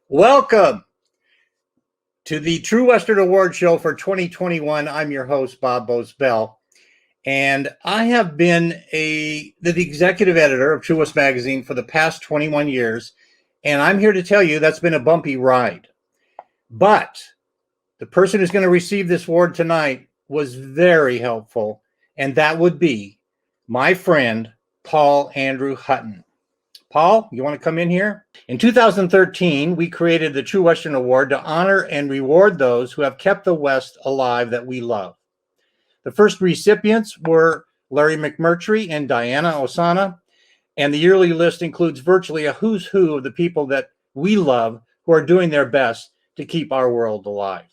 Welcome to the True Western Award Show for 2021. I'm your host, Boze Bell, and I have been the executive editor of True West Magazine for the past 21 years, and I'm here to tell you that's been a bumpy ride. But the person who's going to receive this award tonight was very helpful, and that would be my friend, Paul Andrew Hutton. Paul, you want to come in here? In 2013, we created the True Western Award to honor and reward those who have kept the West alive that we love. The first recipients were Larry McMurtry and Diana Osana, and the yearly list includes virtually a who's who of the people that we love who are doing their best to keep our world alive.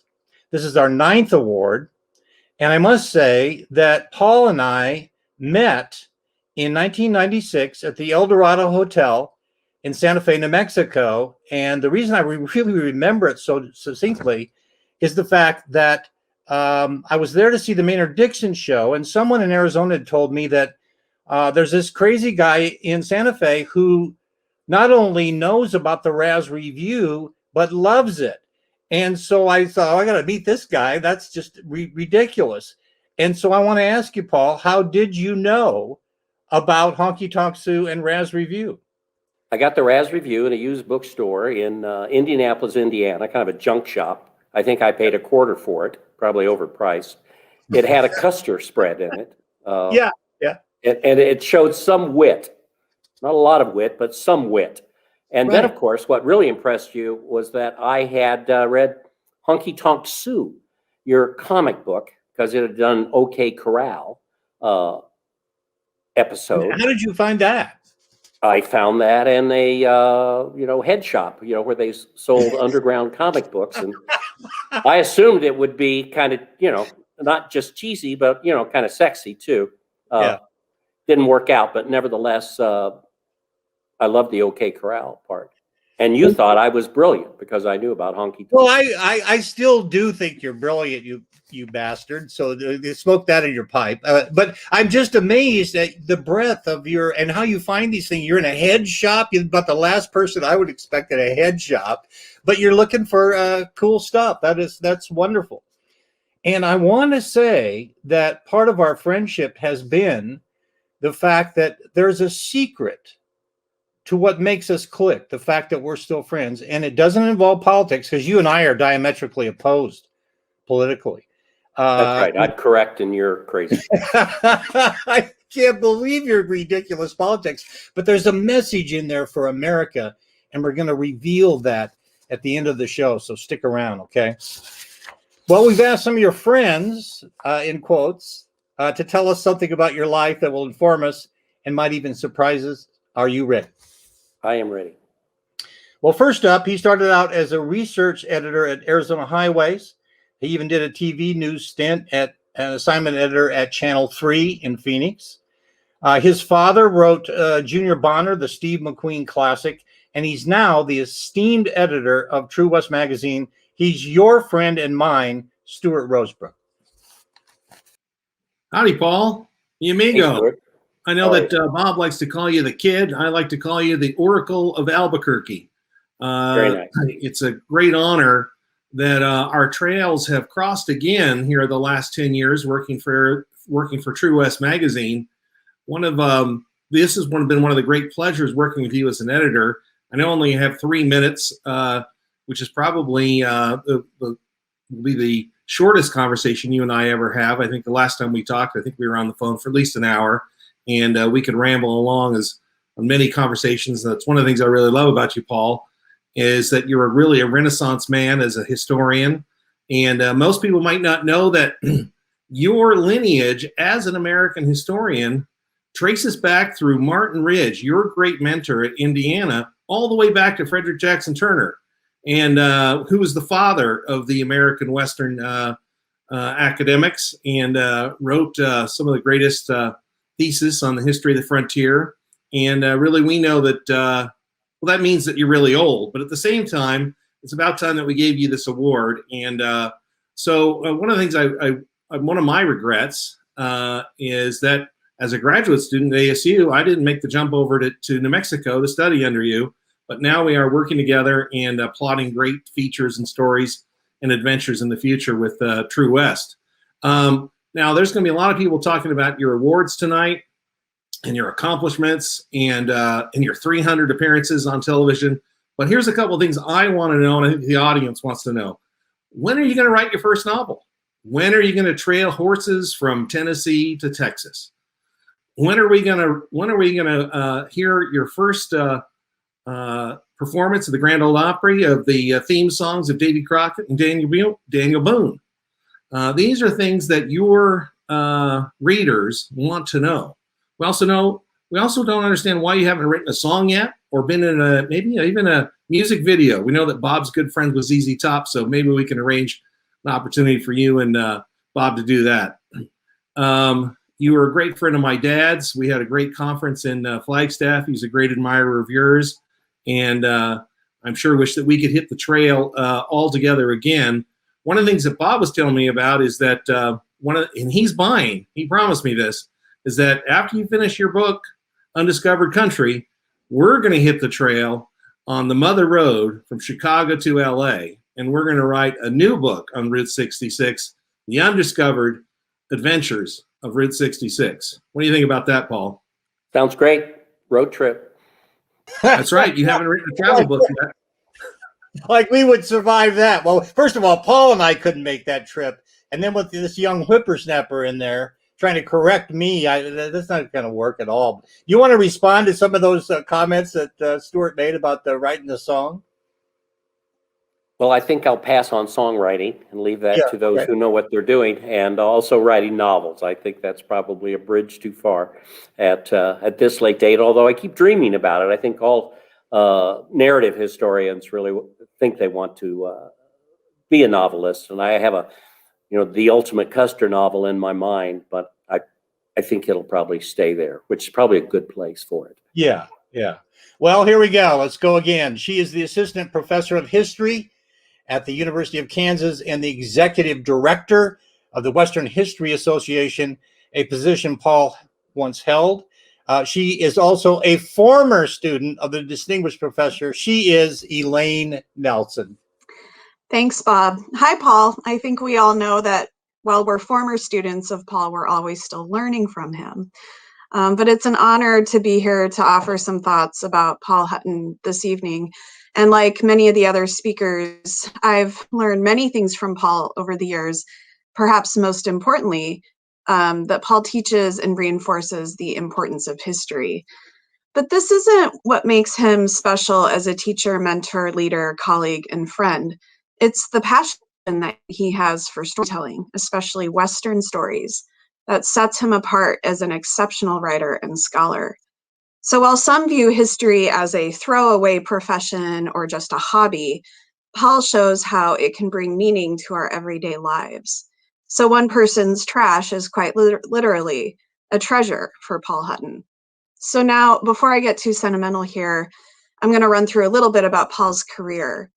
This is our 9th award, and I must say that Paul and I met in 1996 at the El Dorado Hotel in Santa Fe, New Mexico. And the reason I really remember it so succinctly is the fact that I was there to see the Maynard Dixon show, and someone in Arizona had told me that there's this crazy guy in Santa Fe who not only knows about the Raz Review, but loves it. And so I thought, I got to meet this guy. That's just ridiculous. And so I want to ask you, Paul, how did you know about Honky Tonk Sue and Raz Review? I got the Raz Review in a used bookstore in Indianapolis, Indiana, kind of a junk shop. I think I paid $0.25 for it, probably overpriced. It had a Custer spread in it. Yeah. And it showed some wit. Not a lot of wit, but some wit. And then, of course, what really impressed you was that I had read Honky Tonk Sue, your comic book, because it had done OK Corral episode. How did you find that? I found that in a head shop, where they sold underground comic books, and I assumed it would be kind of not just cheesy, but kind of sexy too. Didn't work out, but nevertheless, I loved the OK Corral part. And you thought I was brilliant because I knew about Honky Tonk. Well, I still do think you're brilliant, you bastard. So smoke that in your pipe. But I'm just amazed at the breadth of and how you find these things. You're in a head shop. You're about the last person I would expect at a head shop, but you're looking for cool stuff. That's wonderful. And I want to say that part of our friendship has been the fact that there's a secret to what makes us click, the fact that we're still friends. And it doesn't involve politics, because you and I are diametrically opposed politically. That's right. I'm correct and you're crazy. I can't believe your ridiculous politics, but there's a message in there for America, and we're going to reveal that at the end of the show. So stick around, okay? Well, we've asked some of your friends, in quotes, to tell us something about your life that will inform us and might even surprise us. Are you ready? I am ready. Well, first up, he started out as a research editor at Arizona Highways. He even did a TV news stint at an assignment editor at Channel 3 in Phoenix. His father wrote Junior Bonner, the Steve McQueen classic, and he's now the esteemed editor of True West Magazine. He's your friend and mine, Stuart Rosebrook. Howdy, Paul. Mi amigo. Hey, I know that Bob likes to call you the kid. I like to call you the Oracle of Albuquerque. Very nice. It's a great honor that our trails have crossed again here the last 10 years working for True West Magazine. This has been one of the great pleasures working with you as an editor. I know only have 3 minutes, which is probably will be the shortest conversation you and I ever have. I think the last time we talked, I think we were on the phone for at least an hour. And we could ramble along as on many conversations. That's one of the things I really love about you, Paul, is that you're really a Renaissance man as a historian. And most people might not know that your lineage as an American historian traces back through Martin Ridge, your great mentor at Indiana, all the way back to Frederick Jackson Turner, and who was the father of the American Western academics and wrote some of the greatest thesis on the history of the frontier. And really, we know that, that means that you're really old. But at the same time, it's about time that we gave you this award. And so one of the things one of my regrets is that as a graduate student at ASU, I didn't make the jump over to New Mexico to study under you. but now we are working together and plotting great features and stories and adventures in the future with True West. Now, there's going to be a lot of people talking about your awards tonight and your accomplishments and your 300 appearances on television. But here's a couple of things I want to know, and I think the audience wants to know. When are you going to write your first novel? When are you going to trail horses from Tennessee to Texas? When are we going to hear your first performance of the Grand Ole Opry of the theme songs of Davy Crockett and Daniel Boone? These are things that your readers want to know. We also don't understand why you haven't written a song yet, or been in even a music video. We know that Bob's good friend was ZZ Top, so maybe we can arrange an opportunity for you and Bob to do that. You were a great friend of my dad's. We had a great conference in Flagstaff. He's a great admirer of yours, and I'm sure wish that we could hit the trail all together again. One of the things that Bob was telling me about is that and he's buying. He promised me this, is that after you finish your book, Undiscovered Country, we're going to hit the trail on the Mother Road from Chicago to LA, and we're going to write a new book on Route 66, The Undiscovered Adventures of Route 66. What do you think about that, Paul? Sounds great. Road trip. That's right. You haven't written a travel book yet. Like we would survive that. Well, first of all, Paul and I couldn't make that trip. And then with this young whippersnapper in there trying to correct me, that's not going to work at all. You want to respond to some of those comments that Stuart made about writing the song? Well, I think I'll pass on songwriting and leave that to those who know what they're doing, and also writing novels. I think that's probably a bridge too far at this late date, although I keep dreaming about it. I think all narrative historians really think they want to be a novelist, and I have the ultimate Custer novel in my mind, but I think it'll probably stay there, which is probably a good place for it. Yeah. Well, here we go. Let's go again. She is the assistant professor of history at the University of Kansas and the executive director of the Western History Association, a position Paul once held. She is also a former student of the distinguished professor. She is Elaine Nelson. Thanks, Bob. Hi, Paul. I think we all know that while we're former students of Paul, we're always still learning from him. But it's an honor to be here to offer some thoughts about Paul Hutton this evening. And like many of the other speakers, I've learned many things from Paul over the years, perhaps most importantly, that Paul teaches and reinforces the importance of history. But this isn't what makes him special as a teacher, mentor, leader, colleague, and friend. It's the passion that he has for storytelling, especially Western stories, that sets him apart as an exceptional writer and scholar. So while some view history as a throwaway profession or just a hobby, Paul shows how it can bring meaning to our everyday lives. So one person's trash is quite literally a treasure for Paul Hutton. So now, before I get too sentimental here, I'm going to run through a little bit about Paul's career.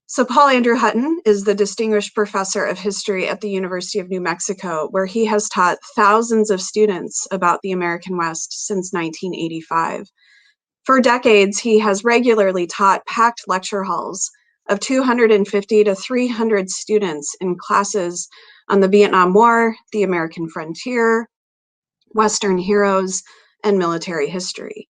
So Paul Andrew Hutton is the distinguished professor of history at the University of New Mexico, where he has taught thousands of students about the American West since 1985. For decades, he has regularly taught packed lecture halls of 250 to 300 students in classes on the Vietnam War, the American frontier, Western heroes, and military history.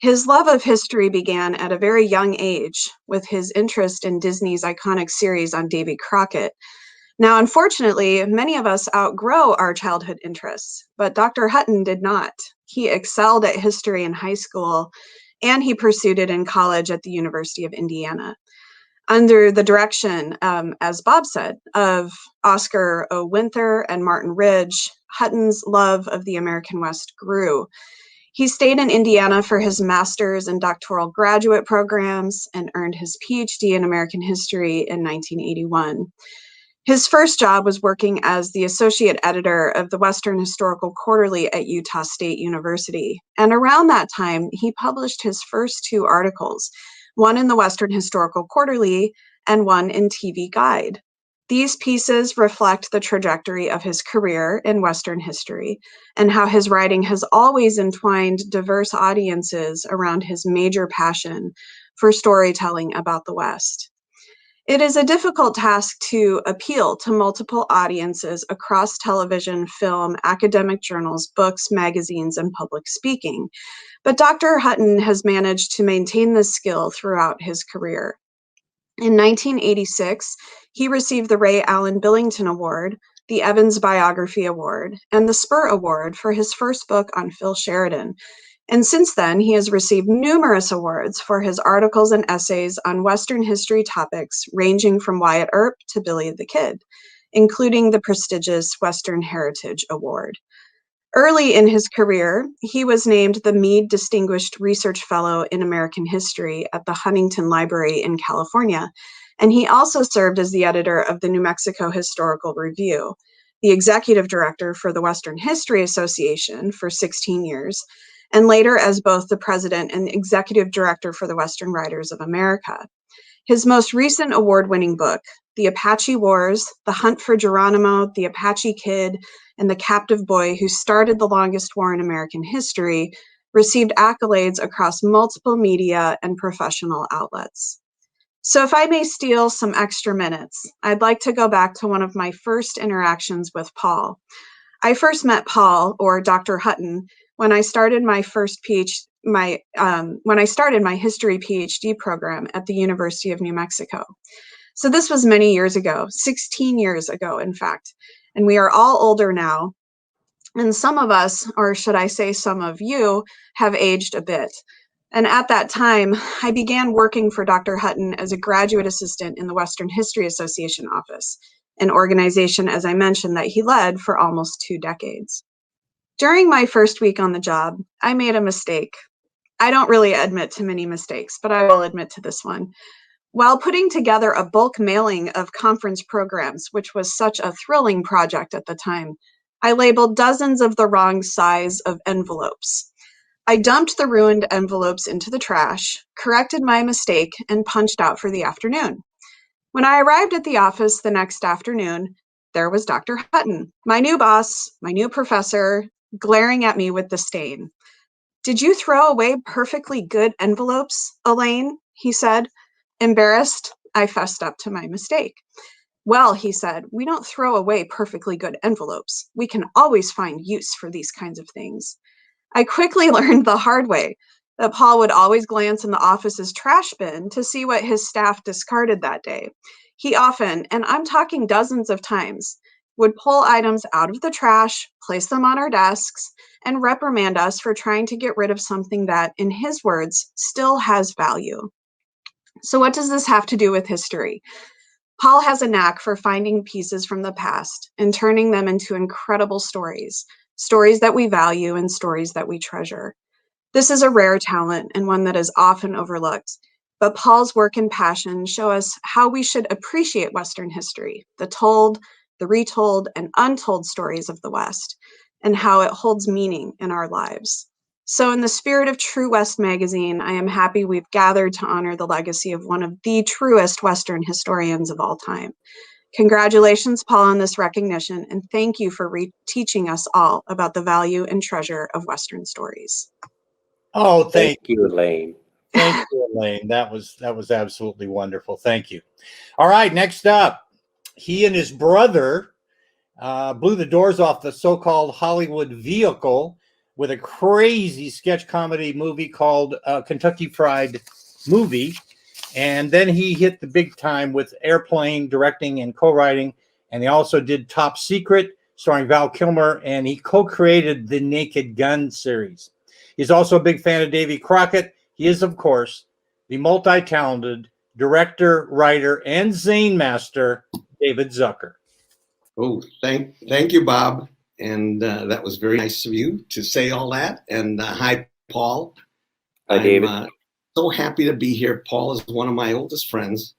His love of history began at a very young age with his interest in Disney's iconic series on Davy Crockett. Now, unfortunately, many of us outgrow our childhood interests, but Dr. Hutton did not. He excelled at history in high school, and he pursued it in college at the University of Indiana. Under the direction, as Bob said, of Oscar O. Winther and Martin Ridge, Hutton's love of the American West grew. He stayed in Indiana for his master's and doctoral graduate programs and earned his PhD in American history in 1981. His first job was working as the associate editor of the Western Historical Quarterly at Utah State University. And around that time, he published his first two articles, one in the Western Historical Quarterly and one in TV Guide. These pieces reflect the trajectory of his career in Western history and how his writing has always entwined diverse audiences around his major passion for storytelling about the West. It is a difficult task to appeal to multiple audiences across television, film, academic journals, books, magazines, and public speaking. But Dr. Hutton has managed to maintain this skill throughout his career. In 1986, he received the Ray Allen Billington Award, the Evans Biography Award, and the Spur Award for his first book on Phil Sheridan. And since then, he has received numerous awards for his articles and essays on Western history topics ranging from Wyatt Earp to Billy the Kid, including the prestigious Western Heritage Award. Early in his career, he was named the Meade Distinguished Research Fellow in American History at the Huntington Library in California, and he also served as the editor of the New Mexico Historical Review, the executive director for the Western History Association for 16 years, and later as both the president and executive director for the Western Writers of America. His most recent award-winning book, The Apache Wars, The Hunt for Geronimo, The Apache Kid, and The Captive Boy Who Started the Longest War in American History, received accolades across multiple media and professional outlets. So if I may steal some extra minutes, I'd like to go back to one of my first interactions with Paul. I first met Paul, or Dr. Hutton, when I started my history PhD program at the University of New Mexico. So this was many years ago, 16 years ago, in fact, and we are all older now. And some of us, or should I say some of you, have aged a bit. And at that time, I began working for Dr. Hutton as a graduate assistant in the Western History Association office, an organization, as I mentioned, that he led for almost 2 decades. During my first week on the job, I made a mistake. I don't really admit to many mistakes, but I will admit to this one. While putting together a bulk mailing of conference programs, which was such a thrilling project at the time, I labeled dozens of the wrong size of envelopes. I dumped the ruined envelopes into the trash, corrected my mistake, and punched out for the afternoon. When I arrived at the office the next afternoon, there was Dr. Hutton, my new boss, my new professor, glaring at me with disdain. "Did you throw away perfectly good envelopes, Elaine?" he said. Embarrassed, I fessed up to my mistake. "Well," he said, "we don't throw away perfectly good envelopes. We can always find use for these kinds of things." I quickly learned the hard way that Paul would always glance in the office's trash bin to see what his staff discarded that day. He often, and I'm talking dozens of times, would pull items out of the trash, place them on our desks, and reprimand us for trying to get rid of something that, in his words, still has value. So what does this have to do with history? Paul has a knack for finding pieces from the past and turning them into incredible stories, stories that we value and stories that we treasure. This is a rare talent and one that is often overlooked, but Paul's work and passion show us how we should appreciate Western history, the told, the retold, and untold stories of the West, and how it holds meaning in our lives. So in the spirit of True West magazine, I am happy we've gathered to honor the legacy of one of the truest Western historians of all time. Congratulations, Paul, on this recognition, and thank you for teaching us all about the value and treasure of Western stories. Oh, Thank you, Elaine. Thank you, Elaine. That was absolutely wonderful. Thank you. All right, next up, he and his brother blew the doors off the so-called Hollywood vehicle with a crazy sketch comedy movie called Kentucky Fried Movie. And then he hit the big time with Airplane, directing and co-writing. And he also did Top Secret, starring Val Kilmer, and he co-created the Naked Gun series. He's also a big fan of Davy Crockett. He is, of course, the multi-talented director, writer, and zine master, David Zucker. Oh, thank you, Bob. And that was very nice of you to say all that. And hi, Paul. Hi, David. I'm so happy to be here. Paul is one of my oldest friends.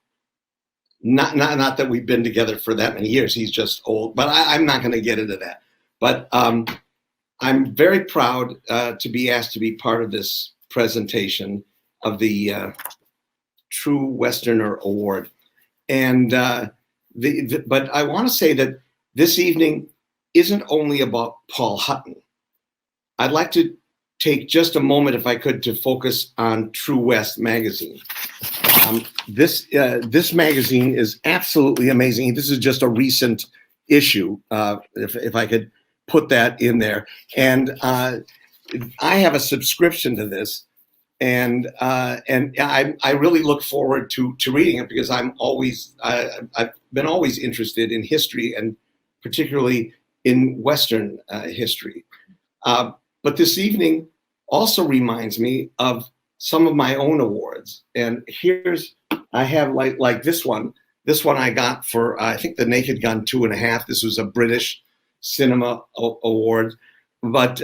Not that we've been together for that many years. He's just old, but I'm not going to get into that. But I'm very proud to be asked to be part of this presentation of the True Westerner Award. And but I want to say that this evening isn't only about Paul Hutton. I'd like to take just a moment, if I could, to focus on True West magazine. This magazine is absolutely amazing. This is just a recent issue, if I could put that in there. And I have a subscription to this, and I really look forward to reading it, because I've been always interested in history, and particularly in Western history. But this evening also reminds me of some of my own awards. And I have like this one. This one I got for, I think, The Naked Gun 2.5. This was a British Cinema Award. But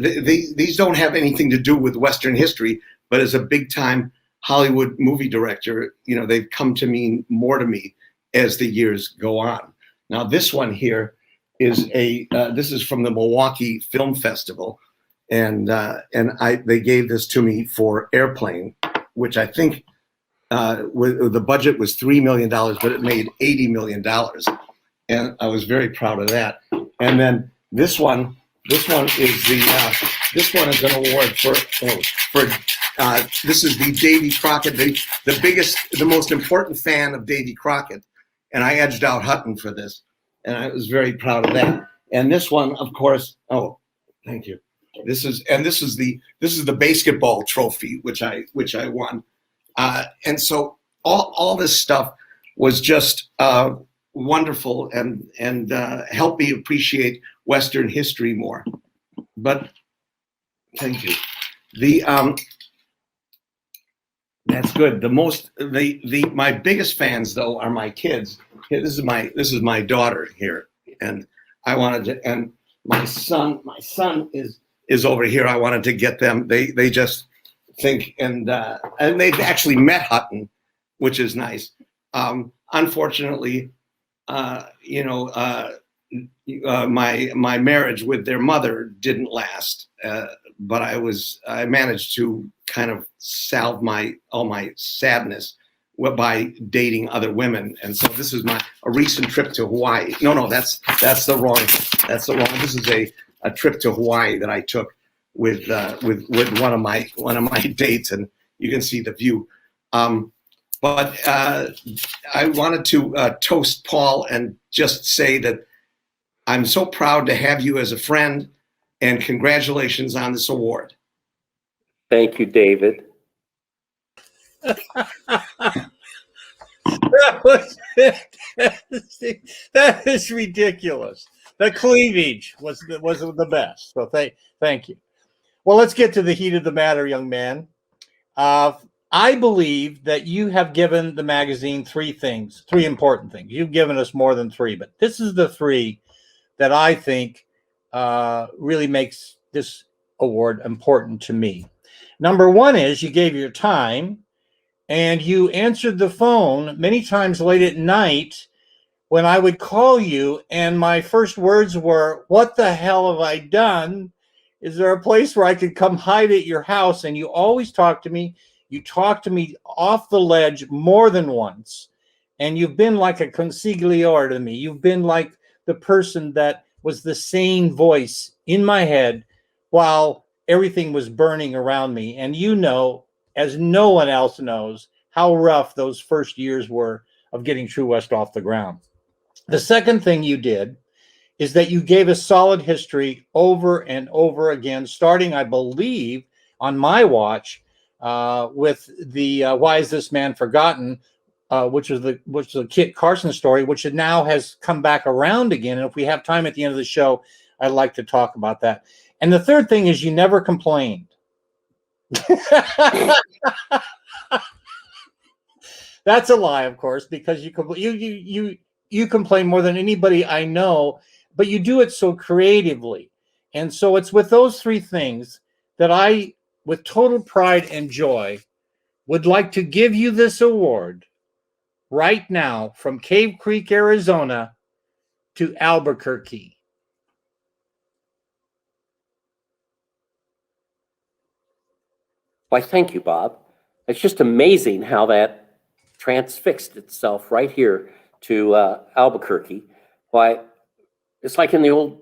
these don't have anything to do with Western history. But as a big-time Hollywood movie director, they've come to mean more to me as the years go on. Now, this one here is this is from the Milwaukee Film Festival. And they gave this to me for Airplane, which I think the budget was $3 million, but it made $80 million. And I was very proud of that. And then this one is an award for this is the Davy Crockett, the most important fan of Davy Crockett. And I edged out Hutton for this. And I was very proud of that. And this one, of course, thank you. This is the basketball trophy, which I won. And so all this stuff was just wonderful and helped me appreciate Western history more. But thank you. That's good. My biggest fans, though, are my kids. This is my daughter here, and I wanted to, and my son is over here. I wanted to get them. They just think, and they've actually met Hutton, which is nice. Unfortunately, my marriage with their mother didn't last, but I managed to kind of salve all my sadness by dating other women. And so this is a recent trip to Hawaii. No, that's the wrong. This is a trip to Hawaii that I took with one of my dates, and you can see the view. But I wanted to toast Paul and just say that I'm so proud to have you as a friend, and congratulations on this award. Thank you, David. That is ridiculous. The cleavage was the best. So thank you. Well, let's get to the heat of the matter, young man. I believe that you have given the magazine three important things. You've given us more than three, but this is the three that I think really makes this award important to me. Number one is you gave your time, and you answered the phone many times late at night when I would call you, and my first words were, "What the hell have I done? Is there a place where I could come hide at your house?" And you always talk to me. You talked to me off the ledge more than once, and you've been like a consigliere to me. You've been like the person that was the sane voice in my head while everything was burning around me. And you know, as no one else knows, how rough those first years were of getting True West off the ground. The second thing you did is that you gave us solid history over and over again, starting, I believe, on my watch with the Why Is This Man Forgotten, which was the Kit Carson story, which now has come back around again. And if we have time at the end of the show, I'd like to talk about that. And the third thing is you never complained. That's a lie, of course, because you complain more than anybody I know, but you do it so creatively. And so it's with those three things that I, with total pride and joy, would like to give you this award right now from Cave Creek, Arizona to Albuquerque. Why, thank you, Bob. It's just amazing how that transfixed itself right here to Albuquerque. Why, it's like in the old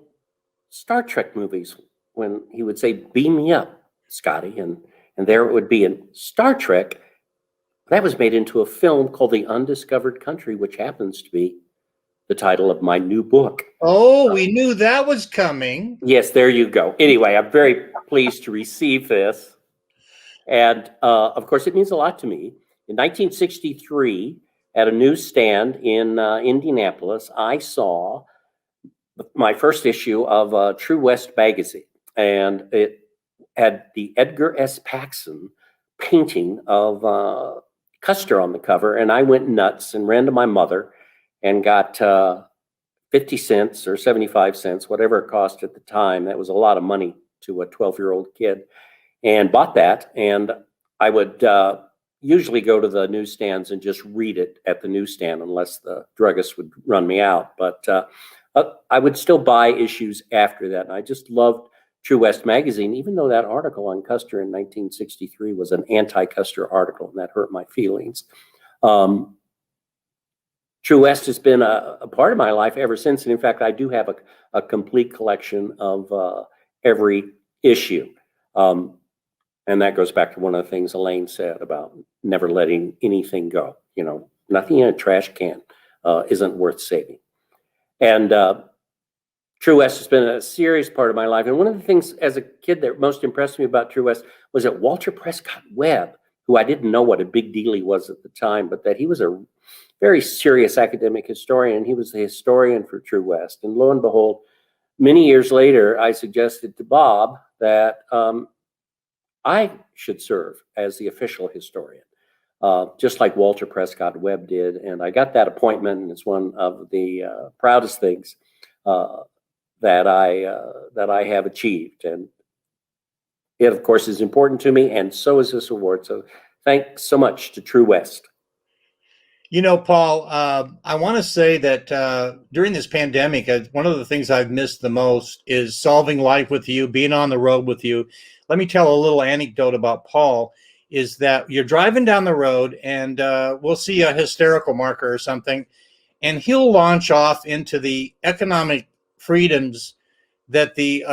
Star Trek movies when he would say, "Beam me up, Scotty," and there it would be in Star Trek, that was made into a film called The Undiscovered Country, which happens to be the title of my new book. Oh, we knew that was coming. Yes, there you go. Anyway, I'm very pleased to receive this. And of course, it means a lot to me. In 1963, at a newsstand in Indianapolis, I saw my first issue of True West magazine. And it had the Edgar S. Paxson painting of Custer on the cover. And I went nuts and ran to my mother and got 50 cents or 75 cents, whatever it cost at the time. That was a lot of money to a 12-year-old kid, and bought that. And I would usually go to the newsstands and just read it at the newsstand unless the druggist would run me out. But I would still buy issues after that. And I just loved True West magazine, even though that article on Custer in 1963 was an anti-Custer article, and that hurt my feelings. True West has been a part of my life ever since. And in fact, I do have a complete collection of every issue. And that goes back to one of the things Elaine said about never letting anything go. You know, nothing in a trash can isn't worth saving. And True West has been a serious part of my life. And one of the things as a kid that most impressed me about True West was that Walter Prescott Webb, who I didn't know what a big deal he was at the time, but that he was a very serious academic historian. He was the historian for True West. And lo and behold, many years later, I suggested to Bob that I should serve as the official historian, just like Walter Prescott Webb did. And I got that appointment, and it's one of the proudest things that I have achieved. And it, of course, is important to me, and so is this award. So thanks so much to True West. You know, Paul, I want to say that during this pandemic, one of the things I've missed the most is solving life with you, being on the road with you. Let me tell a little anecdote about Paul, is that you're driving down the road and we'll see a hysterical marker or something, and he'll launch off into the economic freedoms that the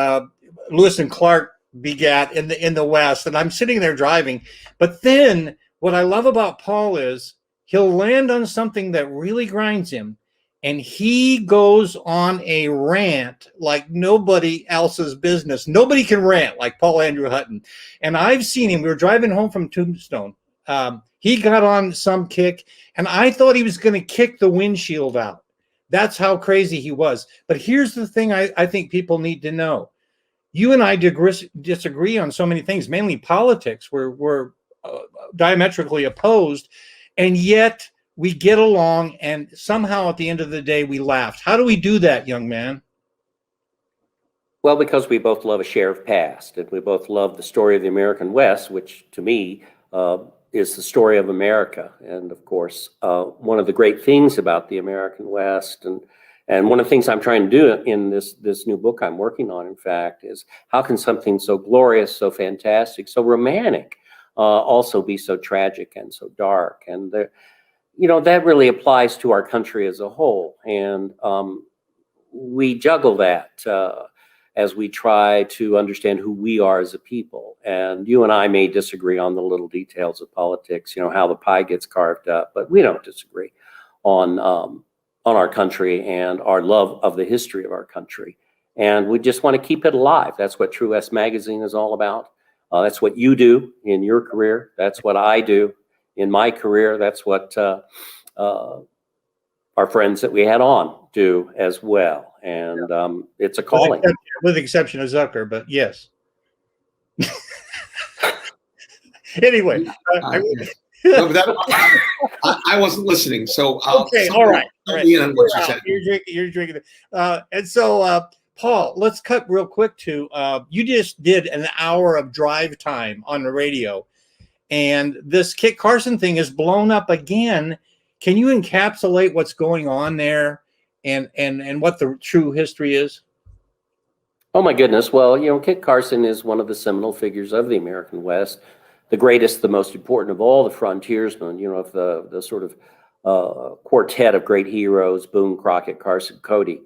Lewis and Clark begat in the West. And I'm sitting there driving. But then what I love about Paul is he'll land on something that really grinds him, and he goes on a rant like nobody else's business. Nobody can rant like Paul Andrew Hutton. And I've seen him. We were driving home from Tombstone. He got on some kick, and I thought he was going to kick the windshield out. That's how crazy he was. But here's the thing I think people need to know. You and I disagree on so many things, mainly politics. We're diametrically opposed, and yet we get along, and somehow at the end of the day, we laughed. How do we do that, young man? Well, because we both love a share of past, and we both love the story of the American West, which to me is the story of America. And of course, one of the great things about the American West, and one of the things I'm trying to do in this new book I'm working on, in fact, is how can something so glorious, so fantastic, so romantic, also be so tragic and so dark? And that really applies to our country as a whole. And we juggle that as we try to understand who we are as a people. And you and I may disagree on the little details of politics, how the pie gets carved up, but we don't disagree on our country and our love of the history of our country. And we just want to keep it alive. That's what True West magazine is all about. That's what you do in your career. That's what I do in my career. That's what our friends that we had on do as well. And it's a calling. With the exception of Zucker, but yes. Anyway. I wasn't listening, so okay, all right. You're drinking. And so, Paul, let's cut real quick to you just did an hour of drive time on the radio, and this Kit Carson thing is blown up again. Can you encapsulate what's going on there and what the true history is? Oh my goodness. Well, Kit Carson is one of the seminal figures of the American West, the greatest, the most important of all the frontiersmen, of the sort of quartet of great heroes, Boone, Crockett, Carson, Cody.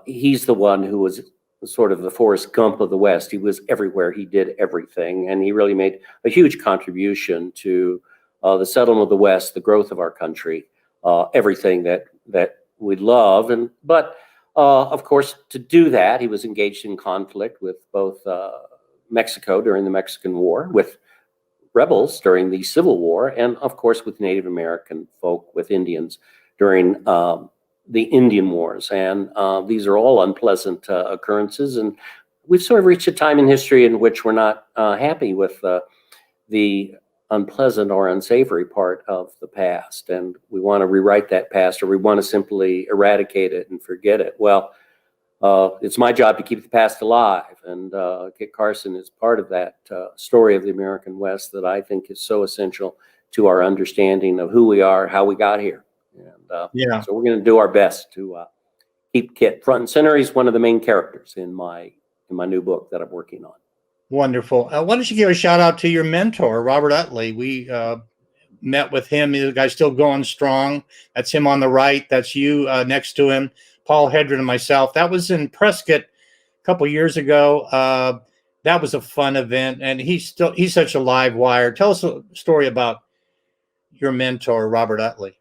He's the one who was sort of the Forrest Gump of the West. He was everywhere. He did everything. And he really made a huge contribution to the settlement of the West, the growth of our country, everything that we love. But of course, to do that, he was engaged in conflict with both Mexico during the Mexican War, with rebels during the Civil War, and of course with Native American folk, with Indians during the Indian Wars. And these are all unpleasant occurrences. And we've sort of reached a time in history in which we're not happy with the unpleasant or unsavory part of the past. And we want to rewrite that past, or we want to simply eradicate it and forget it. Well, it's my job to keep the past alive. And Kit Carson is part of that story of the American West that I think is so essential to our understanding of who we are, how we got here. And so we're going to do our best to keep Kit front and center. He's one of the main characters in my new book that I'm working on. Wonderful. Why don't you give a shout out to your mentor, Robert Utley? We met with him. The guy's still going strong. That's him on the right. That's you next to him, Paul Hedren and myself. That was in Prescott a couple years ago. That was a fun event, and he's such a live wire. Tell us a story about your mentor, Robert Utley.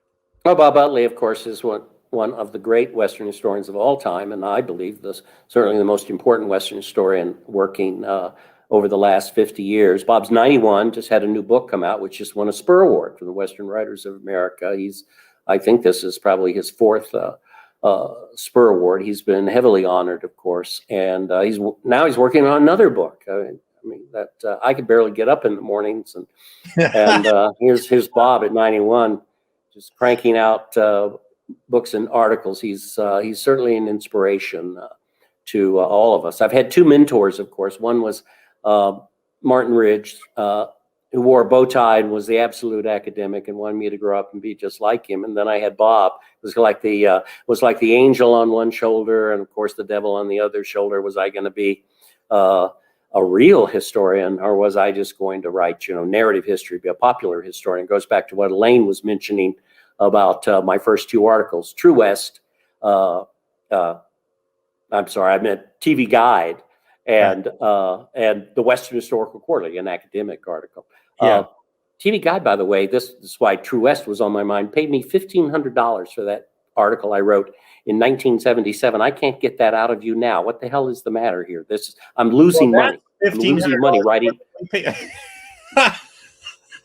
Well, Bob Utley, of course, is one of the great Western historians of all time, and I believe certainly the most important Western historian working over the last 50 years. Bob's 91, just had a new book come out, which just won a Spur Award from the Western Writers of America. I think this is probably his fourth Spur Award. He's been heavily honored, of course, and he's working on another book. I mean that I could barely get up in the mornings, and here's Bob at 91, just cranking out books and articles. He's certainly an inspiration to all of us. I've had two mentors, of course. One was Martin Ridge, who wore a bow tie and was the absolute academic and wanted me to grow up and be just like him. And then I had Bob. It was like the angel on one shoulder, and of course the devil on the other shoulder. Was I going to be a real historian, or was I just going to write, narrative history, be a popular historian? It goes back to what Elaine was mentioning about my first two articles, True West. I'm sorry, I meant TV Guide, and the Western Historical Quarterly, an academic article. TV Guide, by the way, this is why True West was on my mind, paid me $1,500 for that article I wrote in 1977. I can't get that out of you now. What the hell is the matter here? I'm losing money. I'm losing money writing.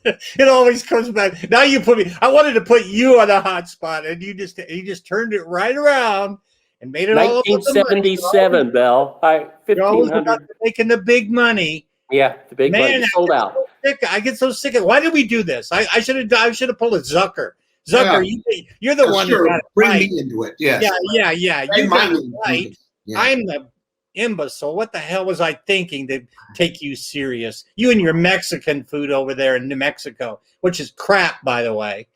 It always comes back. Now you put me. I wanted to put you on a hot spot, and you just turned it right around and made it all 1977, Bell. $1,500. Making the big money. Yeah, the big money sold out. I get so sick of it. Why did we do this? I should have pulled a Zucker. Zucker, you're the one who got it bring right. me into it. Yes. Yeah. You got it right. Yeah. I'm the imbecile. What the hell was I thinking to take you serious? You and your Mexican food over there in New Mexico, which is crap, by the way.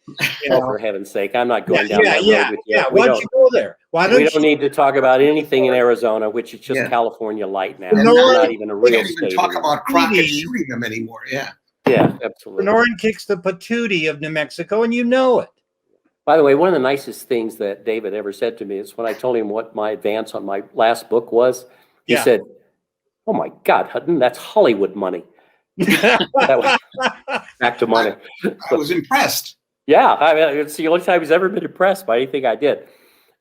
For heaven's sake, I'm not going down that road with you. Yeah, why don't you go there? We don't need to talk about anything in Arizona, which is just California light now. Not even a real state. We don't even talk about Crockett shooting them anymore. Yeah, absolutely. Sonoran kicks the patootie of New Mexico, and you know it. By the way, one of the nicest things that David ever said to me is when I told him what my advance on my last book was. He said, "Oh my God, Hutton, that's Hollywood money." That was back to money. I was impressed. Yeah, I mean, it's the only time he's ever been impressed by anything I did.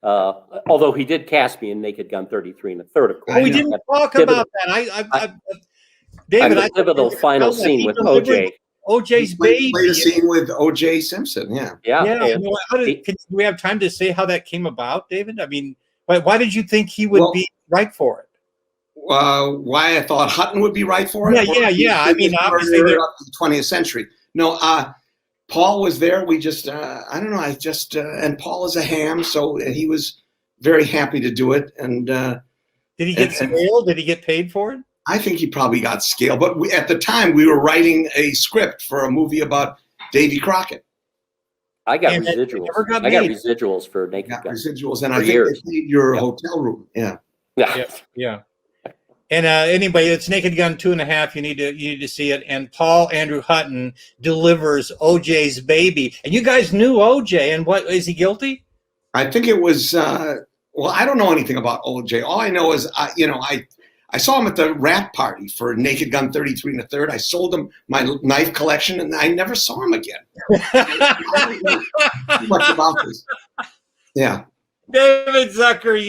Although he did cast me in Naked Gun 33 1/3, of course. We didn't talk about that. David, I pivotal final scene with OJ. OJ's baby. Played a scene with OJ Simpson. Yeah. Do we have time to say how that came about, David? I mean, why did you think he would be right for it? Why I thought Hutton would be right for it? Yeah. I mean, obviously, up to the 20th century. No, Paul was there. We just, I don't know. And Paul is a ham, so he was very happy to do it. And did he get scaled? Did he get paid for it? I think he probably got scaled. But at the time, we were writing a script for a movie about Davy Crockett. I got residuals. I got residuals for Naked Gun. Residuals, and I think they paid your hotel room. Yeah. And anyway, it's Naked Gun 2.5. You need to see it. And Andrew Hutton delivers OJ's baby. And you guys knew OJ. And what is he guilty? I think it was. Well, I don't know anything about OJ. All I know is, I saw him at the wrap party for Naked Gun 33 1/3. I sold him my knife collection, and I never saw him again. I don't know too much about this. Yeah. David Zucker,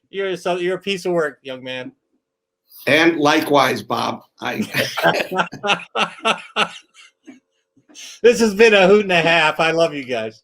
you're a piece of work, young man. And likewise, Bob. This has been a hoot and a half. I love you guys.